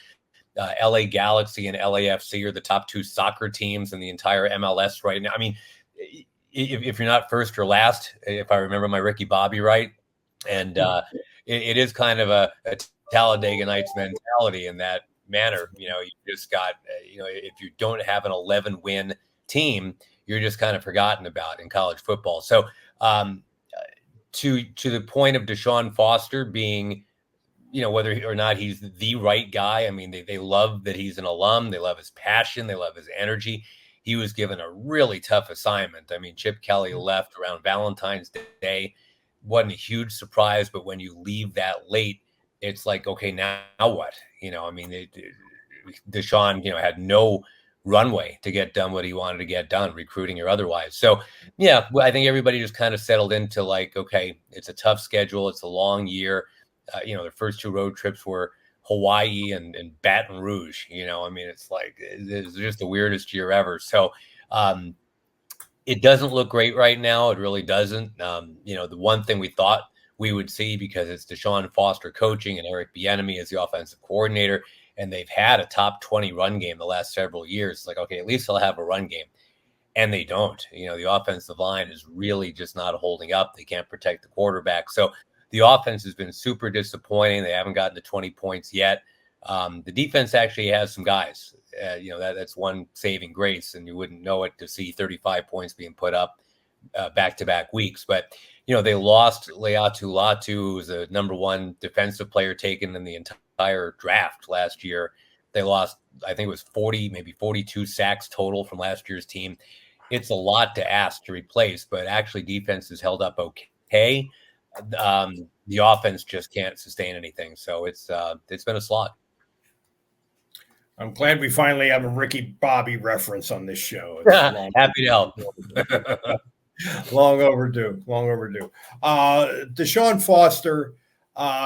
LA Galaxy and LAFC are the top two soccer teams in the entire MLS right now. If you're not first or last, if I remember my Ricky Bobby right, and it is kind of a Talladega Nights mentality in that manner. You just got, if you don't have an 11-win team, you're just kind of forgotten about in college football. So to the point of Deshaun Foster being, whether or not he's the right guy. They love that he's an alum. They love his passion. They love his energy. He was given a really tough assignment. Chip Kelly left around Valentine's Day. Wasn't a huge surprise, but when you leave that late, it's like, okay, now what? Deshaun, had no runway to get done what he wanted to get done, recruiting or otherwise. So, yeah, I think everybody just kind of settled into like, okay, it's a tough schedule. It's a long year. The first two road trips were Hawaii and Baton Rouge. It's like, it's just the weirdest year ever. So it doesn't look great right now. It really doesn't. The one thing we thought we would see, because it's Deshaun Foster coaching and Eric Bieniemy as the offensive coordinator, and they've had a top 20 run game the last several years. It's like, okay, at least they'll have a run game. And they don't. The offensive line is really just not holding up. They can't protect the quarterback. So the offense has been super disappointing. They haven't gotten to 20 points yet. The defense actually has some guys. That's one saving grace, and you wouldn't know it to see 35 points being put up back-to-back weeks. But, they lost Leatu Latu, who was the number one defensive player taken in the entire draft last year. They lost, I think it was 40, maybe 42 sacks total from last year's team. It's a lot to ask to replace, but actually defense has held up okay. The offense just can't sustain anything. So it's been a slog. I'm glad we finally have a Ricky Bobby reference on this show. Happy to help. Long overdue. Deshaun Foster,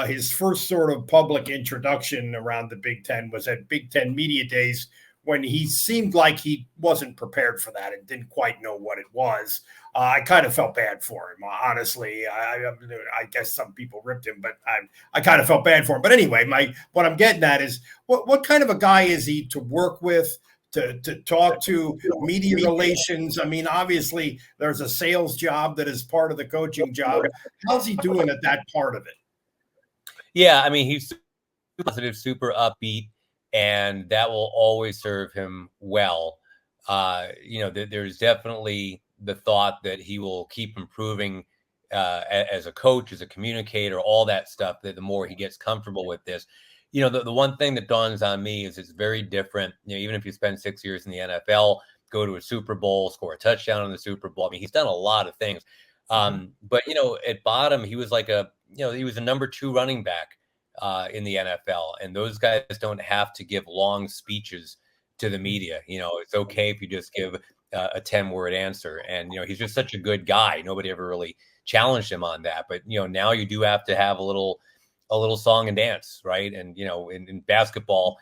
his first sort of public introduction around the Big Ten was at Big Ten Media Days, when he seemed like he wasn't prepared for that and didn't quite know what it was. I kind of felt bad for him, honestly. I guess some people ripped him, but I kind of felt bad for him. But anyway, what I'm getting at is what kind of a guy is he to work with, to talk to, media relations? Obviously, there's a sales job that is part of the coaching job. How's he doing at that part of it? Yeah, he's super positive, super upbeat, and that will always serve him well. There's definitely the thought that he will keep improving as a coach, as a communicator, all that stuff, that the more he gets comfortable with this. The one thing that dawns on me is it's very different. Even if you spend 6 years in the NFL, go to a Super Bowl, score a touchdown in the Super Bowl. He's done a lot of things. But, at bottom, he was like he was a number 2 running back in the NFL. And those guys don't have to give long speeches to the media. It's okay if you just give a 10-word answer. And, he's just such a good guy. Nobody ever really challenged him on that. But, now you do have to have a little song and dance, right? And, in basketball,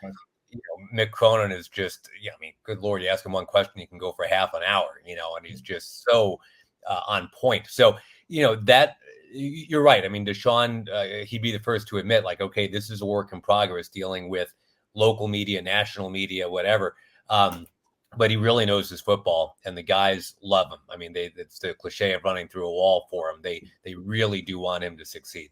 Mick Cronin is just, I mean, good Lord, you ask him one question, he can go for half an hour, and he's just so on point. So, that you're right. I mean, Deshaun, he'd be the first to admit, like, okay, this is a work in progress dealing with local media, national media, whatever. But he really knows his football, and the guys love him. I mean, it's the cliche of running through a wall for him. They really do want him to succeed.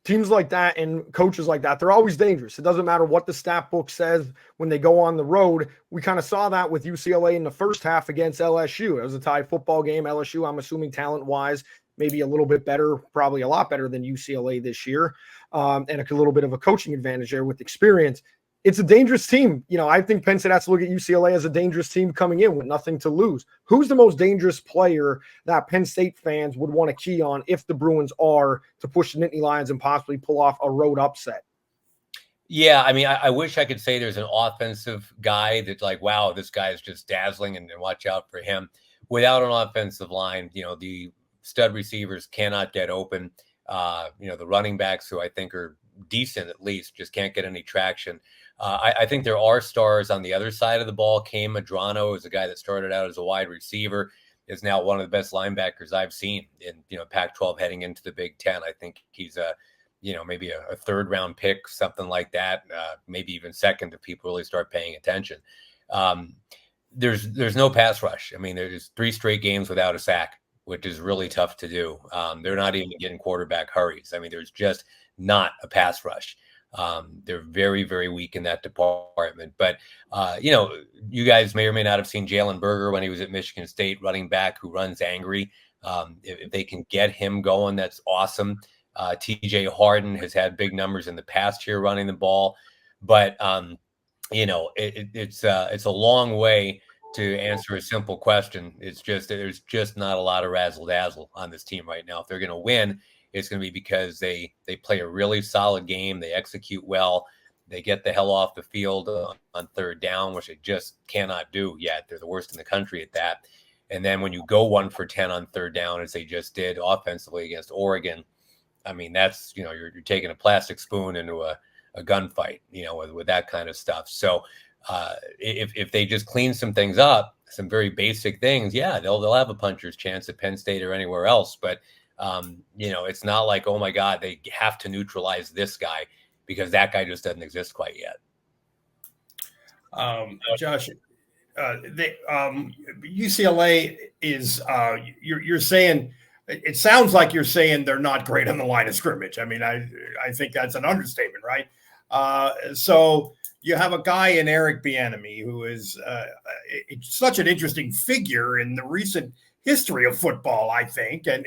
Teams like that and coaches like that, they're always dangerous. It doesn't matter what the stat book says when they go on the road. We kind of saw that with UCLA in the first half against LSU. It was a tie football game. LSU, I'm assuming talent-wise, maybe a little bit better, probably a lot better than UCLA this year, and a little bit of a coaching advantage there with experience. It's a dangerous team. I think Penn State has to look at UCLA as a dangerous team coming in with nothing to lose. Who's the most dangerous player that Penn State fans would want to key on if the Bruins are to push the Nittany Lions and possibly pull off a road upset? Yeah, I mean, I wish I could say there's an offensive guy that's like, wow, this guy is just dazzling and watch out for him. Without an offensive line, the stud receivers cannot get open. The running backs, who I think are decent at least, just can't get any traction. I think there are stars on the other side of the ball. Cam Madrano is a guy that started out as a wide receiver, is now one of the best linebackers I've seen in Pac-12 heading into the Big Ten. I think he's maybe a third round pick, something like that, maybe even second if people really start paying attention. There's no pass rush. I mean, there's 3 straight games without a sack, which is really tough to do. They're not even getting quarterback hurries. I mean, there's just not a pass rush. They're very, very weak in that department. But, you guys may or may not have seen Jalen Berger when he was at Michigan State, running back who runs angry. If they can get him going, that's awesome. TJ Harden has had big numbers in the past here running the ball. But, it's a long way to answer a simple question. It's just that there's just not a lot of razzle dazzle on this team right now. If they're going to win, it's going to be because they play a really solid game. They execute well. They get the hell off the field on third down, which they just cannot do yet. They're the worst in the country at that. And then when you go 1 for 10 on third down, as they just did offensively against Oregon, I mean, that's, you're taking a plastic spoon into a gunfight, with that kind of stuff. So if they just clean some things up, some very basic things, yeah, they'll have a puncher's chance at Penn State or anywhere else. But it's not like, oh my God, they have to neutralize this guy, because that guy just doesn't exist quite yet. Josh, UCLA is you're saying, it sounds like you're saying they're not great on the line of scrimmage. I mean, I think that's an understatement, right? So you have a guy in Eric Bieniemy who is such an interesting figure in the recent history of football, I think, and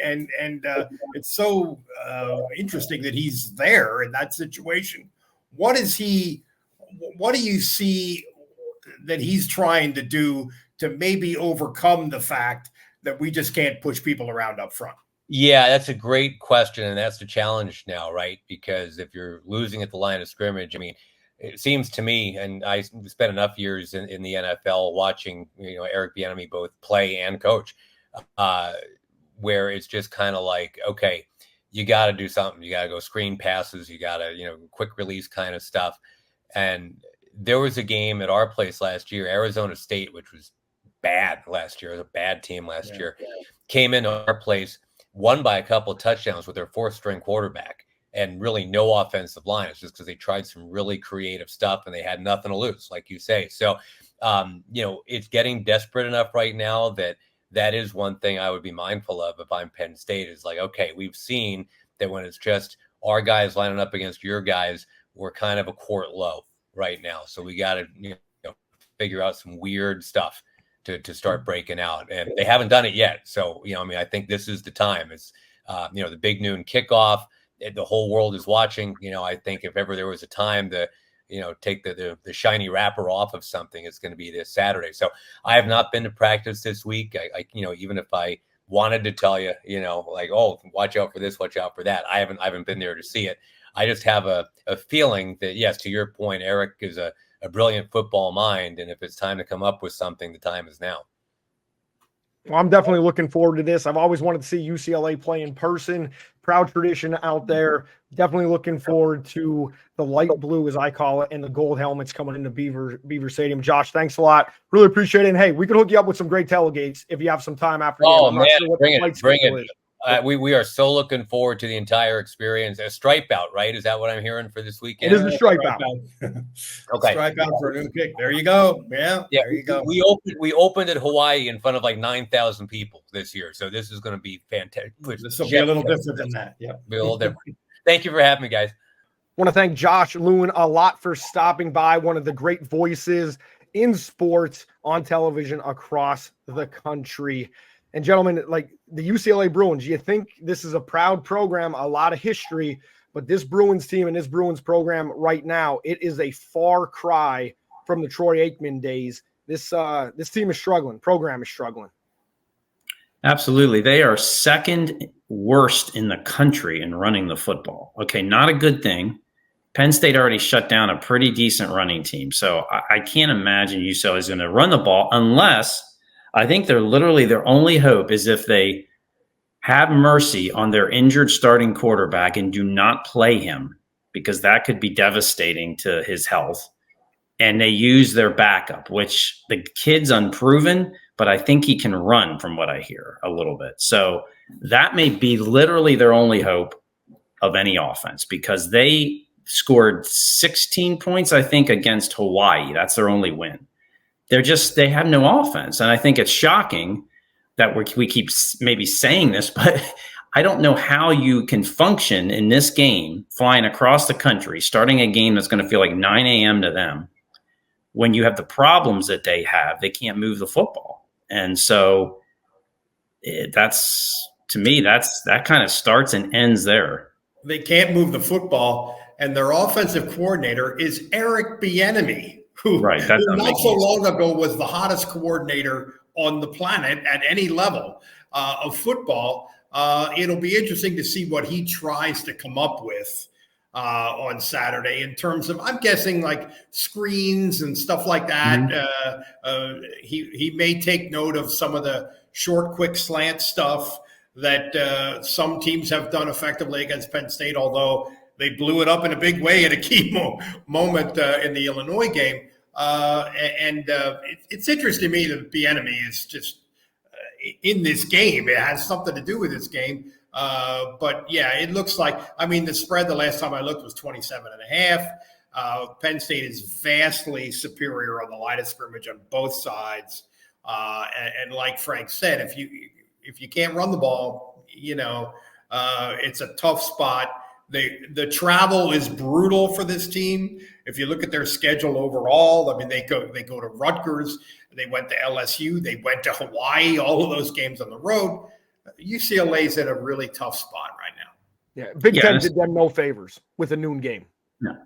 it's so interesting that he's there in that situation. What do you see that he's trying to do to maybe overcome the fact that we just can't push people around up front? Yeah, that's a great question, and that's the challenge now, right? Because if you're losing at the line of scrimmage, I mean, it seems to me, and I spent enough years in the NFL watching, Eric Bieniemy both play and coach, where it's just kind of like, okay, you got to do something. You got to go screen passes. You got to, quick release kind of stuff. And there was a game at our place last year, Arizona State, which was bad last year. It was a bad team last year. Came into our place, won by a couple of touchdowns with their 4th-string quarterback, and really no offensive line. It's just because they tried some really creative stuff and they had nothing to lose, like you say. So, it's getting desperate enough right now that is one thing I would be mindful of if I'm Penn State, is like, okay, we've seen that when it's just our guys lining up against your guys, we're kind of a court low right now. So we got to figure out some weird stuff to start breaking out. And they haven't done it yet. So, I think this is the time. It's, the big noon kickoff. The whole world is watching. I think if ever there was a time to, take the shiny wrapper off of something, it's going to be this Saturday. So I have not been to practice this week. I even if I wanted to tell you, like, oh, watch out for this, watch out for that, I haven't been there to see it. I just have a feeling that, yes, to your point, Eric is a brilliant football mind. And if it's time to come up with something, the time is now. Well, I'm definitely looking forward to this. I've always wanted to see UCLA play in person. Proud tradition out there. Definitely looking forward to the light blue, as I call it, and the gold helmets coming into Beaver Stadium. Josh, thanks a lot. Really appreciate it. And hey, we can hook you up with some great tailgates if you have some time after. Oh, I'm man, not sure what bring the it, flight bring schedule it. is. We are so looking forward to the entire experience. A stripe out, right? Is that what I'm hearing for this weekend? It is a stripe out. Okay. Stripe out for a new kick. There you go. Yeah, there you go. We opened at Hawaii in front of like 9,000 people this year, so this is going to be fantastic. This will be a little different than that. Yeah, be a little different. Thank you for having me, guys. Want to thank Josh Lewin a lot for stopping by. One of the great voices in sports on television across the country. And gentlemen, like the UCLA Bruins, you think this is a proud program, a lot of history, but this Bruins team and this Bruins program right now, it is a far cry from the Troy Aikman days. This team is struggling. Program is struggling. Absolutely. They are second worst in the country in running the football. Okay, not a good thing. Penn State already shut down a pretty decent running team. So I can't imagine UCLA is going to run the ball unless I think their only hope is if they have mercy on their injured starting quarterback and do not play him, because that could be devastating to his health. And they use their backup, which the kid's unproven, but I think he can run from what I hear a little bit. So that may be literally their only hope of any offense, because they scored 16 points, I think, against Hawaii. That's their only win. They have no offense. And I think it's shocking that we keep maybe saying this, but I don't know how you can function in this game, flying across the country, starting a game that's going to feel like 9 a.m. to them, when you have the problems that they have. They can't move the football. And so that's, to me, that kind of starts and ends there. They can't move the football, and their offensive coordinator is Eric Bieniemy, who not so long ago was the hottest coordinator on the planet at any level of football. It'll be interesting to see what he tries to come up with on Saturday in terms of, I'm guessing, like screens and stuff like that. Mm-hmm. He may take note of some of the short, quick slant stuff that some teams have done effectively against Penn State, although they blew it up in a big way at a key moment in the Illinois game. It's interesting to me that Bieniemy is just in this game. It has something to do with this game. But yeah, it looks like, the spread the last time I looked was 27.5. Penn State is vastly superior on the line of scrimmage on both sides. And like Frank said, if you can't run the ball, it's a tough spot. The travel is brutal for this team. If you look at their schedule overall, they go to Rutgers, they went to LSU, they went to Hawaii, all of those games on the road. UCLA's in a really tough spot right now. Yeah, Big Ten did them no favors with a noon game. No.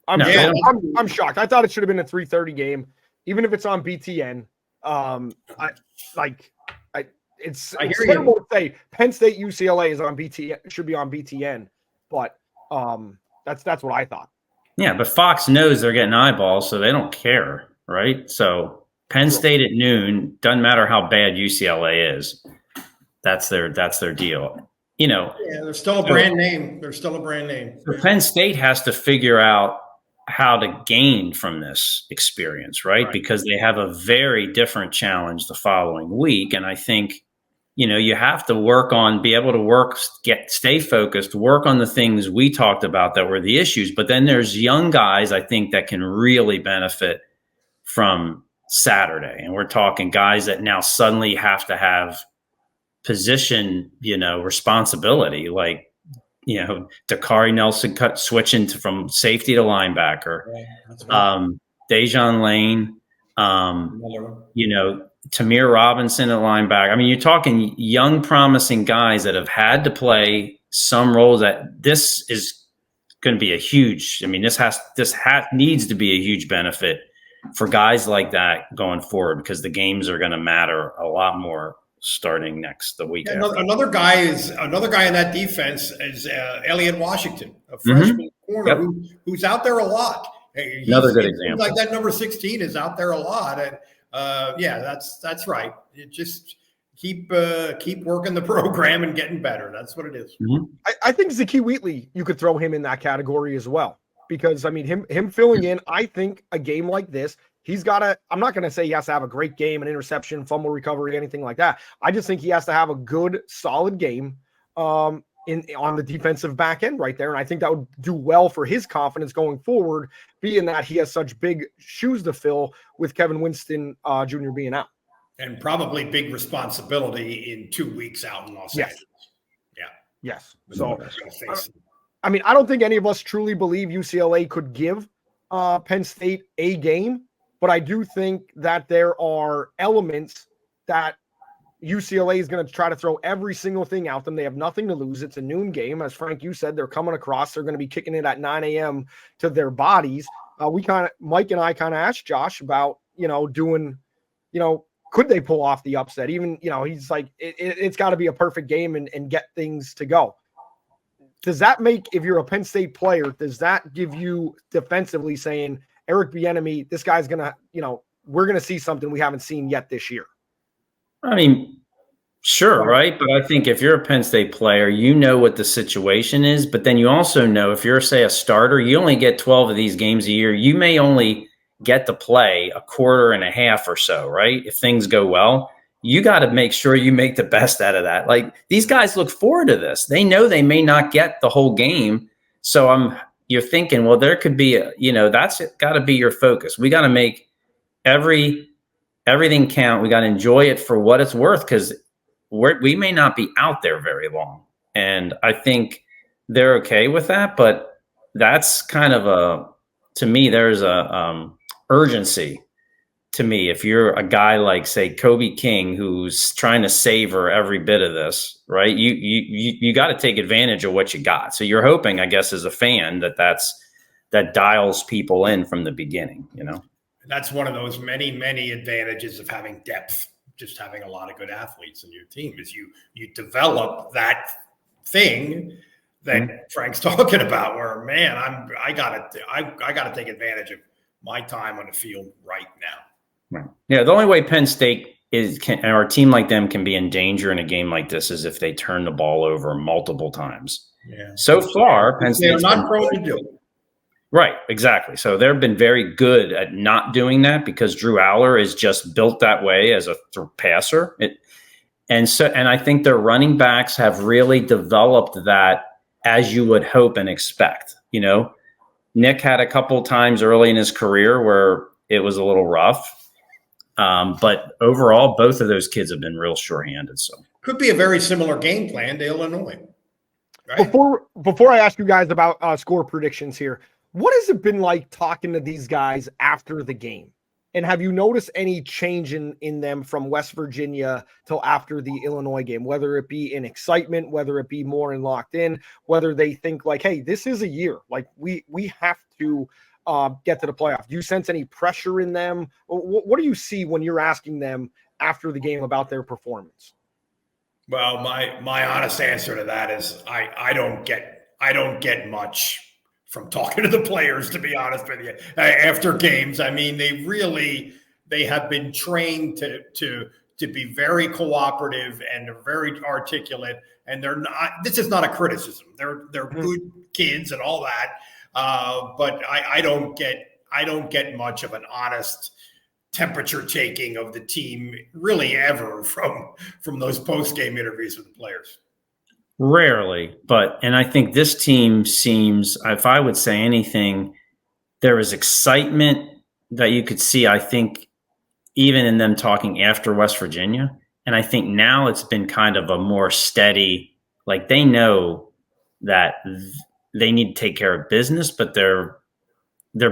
I'm shocked. I thought it should have been a 3:30 game, even if it's on BTN. It's terrible to say Penn State UCLA is on BTN, should be on BTN, but that's what I thought. Yeah, but Fox knows they're getting eyeballs, so they don't care, right? So Penn State at noon, doesn't matter how bad UCLA is. That's their deal. They're still a brand name. So Penn State has to figure out how to gain from this experience, right? Because they have a very different challenge the following week. And I think, you have to be able to stay focused, work on the things we talked about that were the issues. But then there's young guys, I think, that can really benefit from Saturday. And we're talking guys that now suddenly have to have position, responsibility, like, Dakari Nelson switching from safety to linebacker, Dejan Lane, Tamir Robinson at linebacker. You're talking young, promising guys that have had to play some roles. That this is going to be a huge. This needs to be a huge benefit for guys like that going forward, because the games are going to matter a lot more starting the week. Another guy in that defense is Elliot Washington, a freshman corner who's out there a lot. Another good example. Like that number 16 is out there a lot. And that's right. It just keep working the program and getting better. That's what it is. Mm-hmm. I think Zakee Wheatley, you could throw him in that category as well, because I mean, him filling in, I think a game like this, he's got to, I'm not going to say he has to have a great game, an interception, fumble recovery, anything like that. I just think he has to have a good, solid game on the defensive back end right there. And I think that would do well for his confidence going forward, being that he has such big shoes to fill with Kevin Winston Jr. being out. And probably big responsibility in 2 weeks out in Los Angeles. Yeah. Yes. So, face it. I mean, I don't think any of us truly believe UCLA could give Penn State a game, but I do think that there are elements that UCLA is going to try to throw every single thing out them. They have nothing to lose. It's a noon game. As Frank, you said, they're coming across. They're going to be kicking it at 9 a.m. to their bodies. Mike and I kind of asked Josh about, could they pull off the upset? Even, he's like, it's got to be a perfect game and get things to go. Does that make, if you're a Penn State player, does that give you defensively saying, Eric Bieniemy, this guy's going to, we're going to see something we haven't seen yet this year? I mean, sure, right? But I think if you're a Penn State player, you know what the situation is. But then you also know if you're, say, a starter, you only get 12 of these games a year. You may only get to play a quarter and a half or so, right? If things go well, you got to make sure you make the best out of that. Like, these guys look forward to this. They know they may not get the whole game. So you're thinking, well, there could be that's got to be your focus. We got to make everything count. We got to enjoy it for what it's worth, because we may not be out there very long. And I think they're okay with that. But that's kind of to me, there's a urgency to me. If you're a guy like, say, Kobe King, who's trying to savor every bit of this, right? You got to take advantage of what you got. So you're hoping, I guess, as a fan, that dials people in from the beginning, That's one of those many, many advantages of having depth, just having a lot of good athletes in your team, is you develop that thing that Frank's talking about, where, man, I gotta take advantage of my time on the field right now. Right. Yeah, the only way Penn State or a team like them can be in danger in a game like this is if they turn the ball over multiple times. Yeah. So far, Penn State's not prone to do it. Right, exactly. So they've been very good at not doing that, because Drew Allar is just built that way as a passer. And I think their running backs have really developed that, as you would hope and expect. Nick had a couple times early in his career where it was a little rough. But overall, both of those kids have been real sure-handed. So could be a very similar game plan to Illinois. Right? Before I ask you guys about score predictions here, what has it been like talking to these guys after the game? And have you noticed any change in them from West Virginia till after the Illinois game, whether it be in excitement, whether it be more in locked in, whether they think like, hey, this is a year, like we have to get to the playoff? Do you sense any pressure in them? What do you see when you're asking them after the game about their performance? Well, my honest answer to that is I don't get much from talking to the players, to be honest with you, after games. I mean, they have been trained to be very cooperative, and they're very articulate, and they're not, this is not a criticism. They're good kids and all that. But I don't get much of an honest temperature taking of the team really ever from those post-game interviews with the players. Rarely, and I think this team seems, if I would say anything, there is excitement that you could see, I think, even in them talking after West Virginia. And I think now it's been kind of a more steady, like they know that they need to take care of business, but their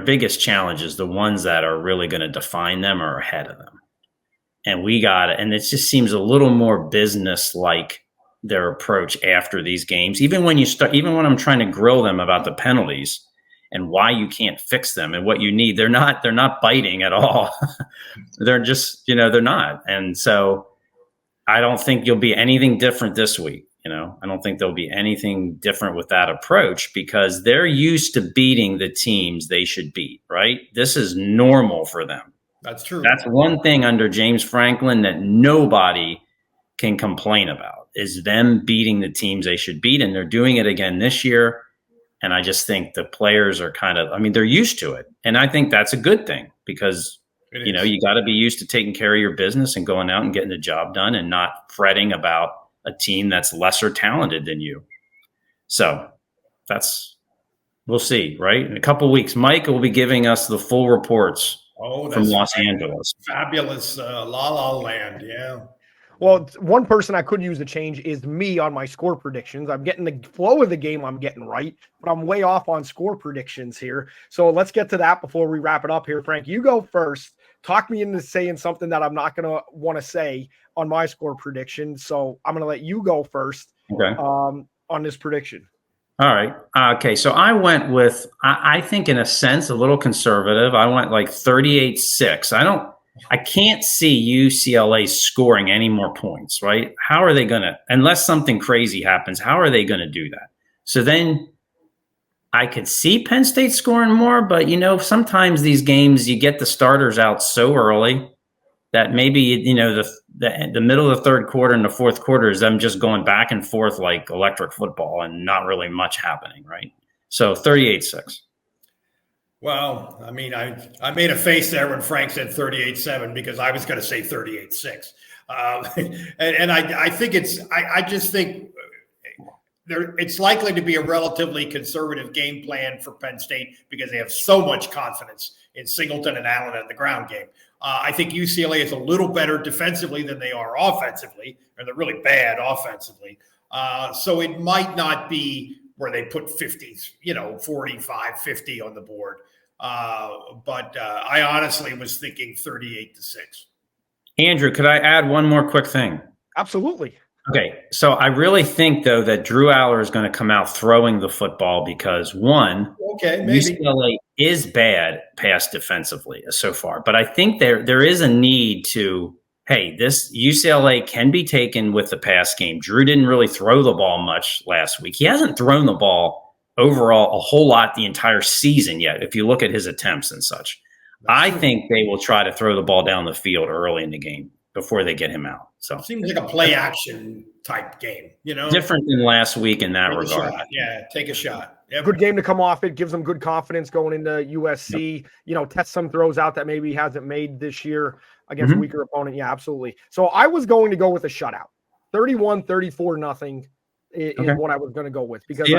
biggest challenges, the ones that are really going to define them, are ahead of them. And and it just seems a little more business-like, their approach after these games. Even when I'm trying to grill them about the penalties and why you can't fix them and what you need, they're not biting at all. They're just, they're not. And so I don't think you'll be anything different this week. I don't think there'll be anything different with that approach, because they're used to beating the teams they should beat, right? This is normal for them. That's true. That's one thing under James Franklin that nobody can complain about is them beating the teams they should beat. And they're doing it again this year. And I just think the players are they're used to it. And I think that's a good thing because, you got to be used to taking care of your business and going out and getting the job done and not fretting about a team that's lesser talented than you. So we'll see, right? In a couple of weeks, Mike will be giving us the full reports from Los Angeles. Fabulous La La Land, yeah. Well, one person I could use to change is me on my score predictions. I'm getting the flow of the game I'm getting right, but I'm way off on score predictions here. So let's get to that before we wrap it up here. Frank, you go first. Talk me into saying something that I'm not going to want to say on my score prediction. So I'm going to let you go first on this prediction. All right. Okay. So I went with, I think in a sense, a little conservative. I went like 38-6. I can't see UCLA scoring any more points, right? How are they going to, unless something crazy happens, how are they going to do that? So then I could see Penn State scoring more, but sometimes these games, you get the starters out so early that maybe, the middle of the third quarter and the fourth quarter is them just going back and forth like electric football and not really much happening, right? So 38-6. Well, I mean, I made a face there when Frank said 38-7 because I was going to say 38-6. And I think I just think it's likely to be a relatively conservative game plan for Penn State because they have so much confidence in Singleton and Allen at the ground game. I think UCLA is a little better defensively than they are offensively, or they're really bad offensively. So it might not be where they put 50s, 45, 50 on the board. But I honestly was thinking 38-6. Andrew, could I add one more quick thing? Absolutely. Okay. So I really think, though, that Drew Allar is going to come out throwing the football because, one, UCLA is bad pass defensively so far. But I think there is a need to, hey, this UCLA can be taken with the pass game. Drew didn't really throw the ball much last week. He hasn't thrown the ball overall a whole lot the entire season yet, if you look at his attempts and such. I think they will try to throw the ball down the field early in the game before they get him out. So it seems like a play action type game, different than last week in that regard. Yeah, take a shot. Yep. Good game to come off it. Gives them good confidence going into USC. Yep. Test some throws out that maybe he hasn't made this year against a weaker opponent. Yeah, absolutely. So I was going to go with a shutout. 31-34-0 is what I was going to go with because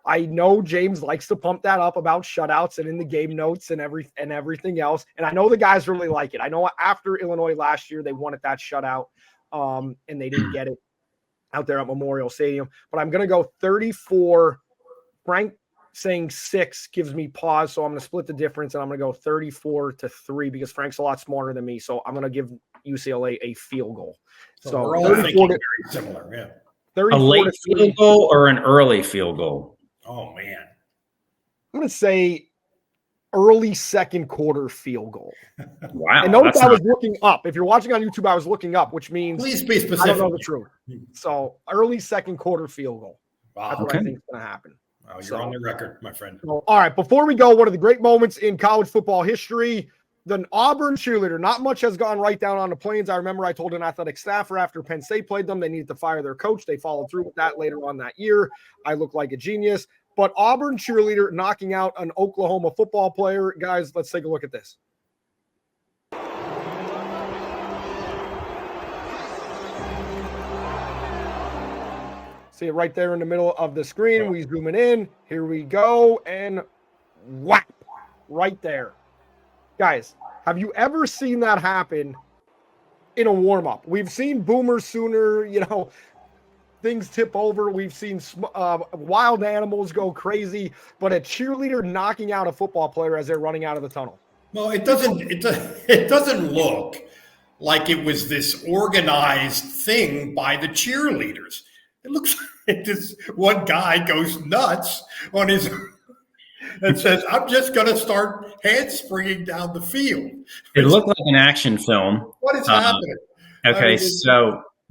I know James likes to pump that up about shutouts and in the game notes and everything else. And I know the guys really like it. I know after Illinois last year, they wanted that shutout and they didn't get it out there at Memorial Stadium. But I'm going to go 34. Frank saying 6 gives me pause. So I'm going to split the difference and I'm going to go 34-3 because Frank's a lot smarter than me. So I'm going to give UCLA a field goal. So we're all thinking very similar. Yeah. A late field goal or an early field goal? Oh, man. I'm going to say early second quarter field goal. Wow. And notice I was looking up. If you're watching on YouTube, I was looking up, which means please be specific. I don't know the truth. So early second quarter field goal. Wow. That's what I think is going to happen. Well, you're on the record, my friend. So, all right. Before we go, one of the great moments in college football history, the Auburn cheerleader. Not much has gone right down on the Plains. I remember I told an athletic staffer after Penn State played them, they needed to fire their coach. They followed through with that later on that year. I look like a genius. But Auburn cheerleader knocking out an Oklahoma football player. Guys, let's take a look at this. See it right there in the middle of the screen. We zoom it in. Here we go. And whap, right there. Guys, have you ever seen that happen in a warm-up? We've seen boomers sooner, things tip over. We've seen wild animals go crazy, but a cheerleader knocking out a football player as they're running out of the tunnel. Well, it doesn't look like it was this organized thing by the cheerleaders. It looks like this one guy goes nuts on his and says, I'm just going to start handspringing down the field. It looked like an action film. What is happening? Okay,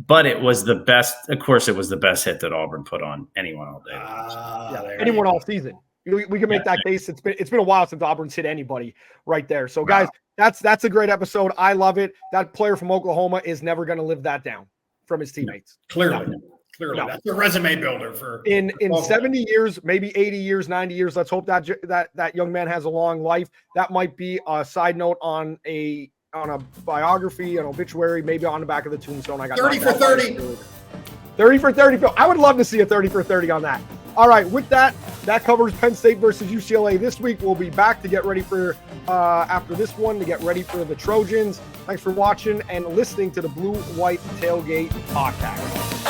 but it was the best. Of course, it was the best hit that Auburn put on anyone all day. Anyone all season. We can make that case. It's been a while since Auburn's hit anybody right there. So, guys, that's a great episode. I love it. That player from Oklahoma is never going to live that down. from his teammates. Clearly. No. That's a resume builder for in 70 years, maybe 80 years, 90 years. Let's hope that young man has a long life. That might be a side note on a biography, an obituary, maybe on the back of the tombstone. I got 30 for 30. 30 for 30. I would love to see a 30 for 30 on that. All right, with that covers Penn State versus UCLA this week. We'll be back to get ready for after this one to get ready for the Trojans. Thanks for watching and listening to the Blue White Tailgate Podcast.